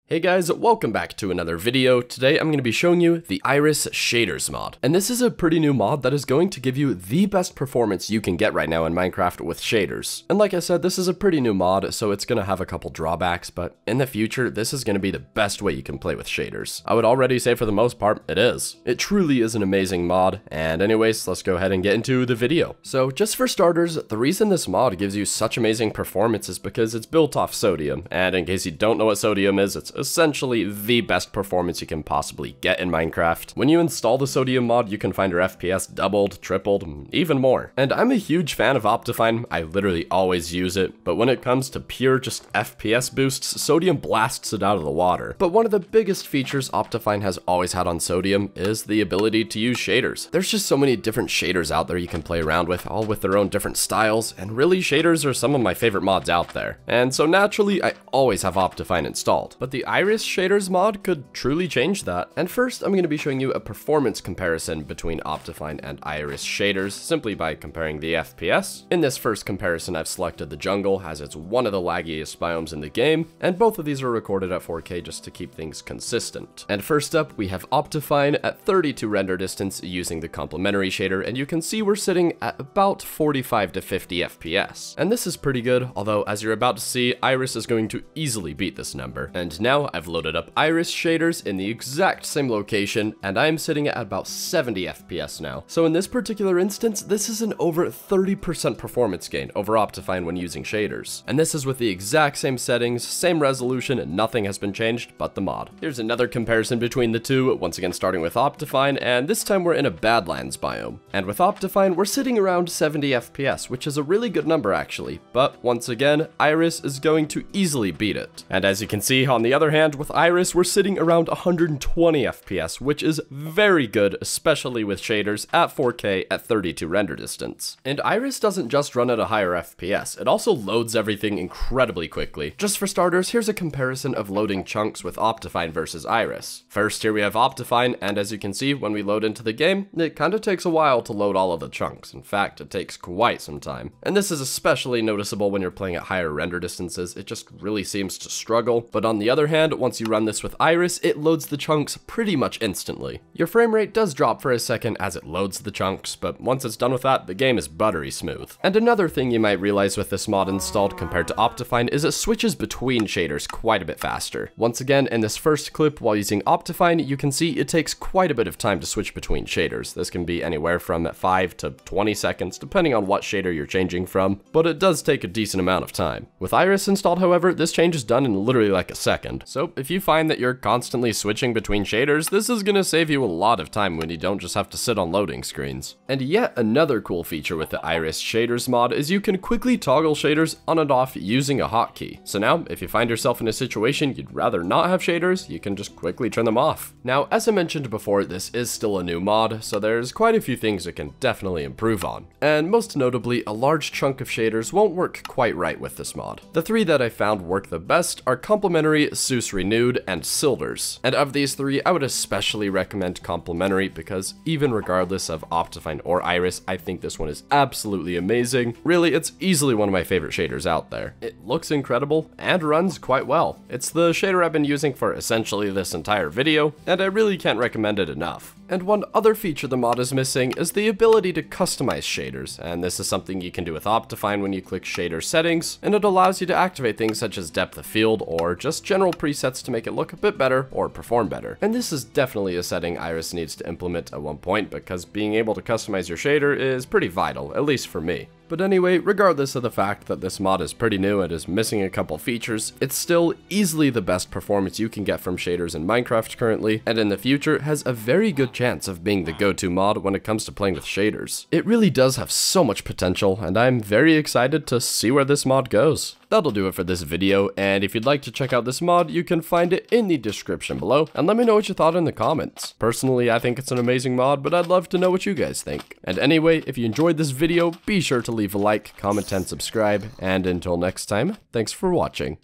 Hey guys, welcome back to another video. Today I'm going to be showing you the Iris Shaders mod. And this is a pretty new mod that is going to give you the best performance you can get right now in Minecraft with shaders. And like I said, this is a pretty new mod, so it's going to have a couple drawbacks, but in the future, this is going to be the best way you can play with shaders. I would already say for the most part, it is. It truly is an amazing mod, and anyways, let's go ahead and get into the video. So just for starters, the reason this mod gives you such amazing performance is because it's built off sodium, and in case you don't know what sodium is, it's essentially the best performance you can possibly get in Minecraft. When you install the sodium mod, you can find your FPS doubled, tripled, even more. And I'm a huge fan of Optifine, I literally always use it, but when it comes to pure just FPS boosts, sodium blasts it out of the water. But one of the biggest features Optifine has always had on sodium is the ability to use shaders. There's just so many different shaders out there you can play around with, all with their own different styles, and really shaders are some of my favorite mods out there. And so naturally, I always have Optifine installed. But the Iris Shaders mod could truly change that. And first, I'm going to be showing you a performance comparison between Optifine and Iris shaders, simply by comparing the FPS. In this first comparison, I've selected the jungle, as it's one of the laggiest biomes in the game, and both of these are recorded at 4K just to keep things consistent. And first up, we have Optifine at 32 render distance using the Complementary shader, and you can see we're sitting at about 45 to 50 FPS. And this is pretty good, although as you're about to see, Iris is going to easily beat this number. And now I've loaded up Iris shaders in the exact same location, and I'm sitting at about 70 FPS now. So in this particular instance, this is an over 30% performance gain over Optifine when using shaders. And this is with the exact same settings, same resolution, and nothing has been changed but the mod. Here's another comparison between the two, once again starting with Optifine, and this time we're in a Badlands biome. And with Optifine, we're sitting around 70 FPS, which is a really good number actually, but once again, Iris is going to easily beat it. And as you can see, on the other hand, with Iris, we're sitting around 120 FPS, which is very good, especially with shaders at 4K at 32 render distance. And Iris doesn't just run at a higher FPS, it also loads everything incredibly quickly. Just for starters, here's a comparison of loading chunks with Optifine versus Iris. First, here we have Optifine, and as you can see, when we load into the game, it kind of takes a while to load all of the chunks. In fact, it takes quite some time. And this is especially noticeable when you're playing at higher render distances, it just really seems to struggle. But on the other hand, once you run this with Iris, it loads the chunks pretty much instantly. Your frame rate does drop for a second as it loads the chunks, but once it's done with that, the game is buttery smooth. And another thing you might realize with this mod installed compared to Optifine is it switches between shaders quite a bit faster. Once again, in this first clip, while using Optifine, you can see it takes quite a bit of time to switch between shaders. This can be anywhere from 5 to 20 seconds, depending on what shader you're changing from, but it does take a decent amount of time. With Iris installed, however, this change is done in literally like a second. So if you find that you're constantly switching between shaders, this is gonna save you a lot of time when you don't just have to sit on loading screens. And yet another cool feature with the Iris Shaders mod is you can quickly toggle shaders on and off using a hotkey. So now, if you find yourself in a situation you'd rather not have shaders, you can just quickly turn them off. Now, as I mentioned before, this is still a new mod, so there's quite a few things it can definitely improve on. And most notably, a large chunk of shaders won't work quite right with this mod. The three that I found work the best are Complementary, SEUS Renewed, and Sildurs. And of these three, I would especially recommend Complementary because even regardless of Optifine or Iris, I think this one is absolutely amazing. Really, it's easily one of my favorite shaders out there. It looks incredible and runs quite well. It's the shader I've been using for essentially this entire video, and I really can't recommend it enough. And one other feature the mod is missing is the ability to customize shaders, and this is something you can do with Optifine when you click shader settings, and it allows you to activate things such as depth of field or just general presets to make it look a bit better or perform better. And this is definitely a setting Iris needs to implement at one point because being able to customize your shader is pretty vital, at least for me. But anyway, regardless of the fact that this mod is pretty new and is missing a couple features, it's still easily the best performance you can get from shaders in Minecraft currently, and in the future has a very good chance of being the go-to mod when it comes to playing with shaders. It really does have so much potential, and I'm very excited to see where this mod goes. That'll do it for this video, and if you'd like to check out this mod, you can find it in the description below, and let me know what you thought in the comments. Personally, I think it's an amazing mod, but I'd love to know what you guys think. And anyway, if you enjoyed this video, be sure to leave a like, comment, and subscribe, and until next time, thanks for watching.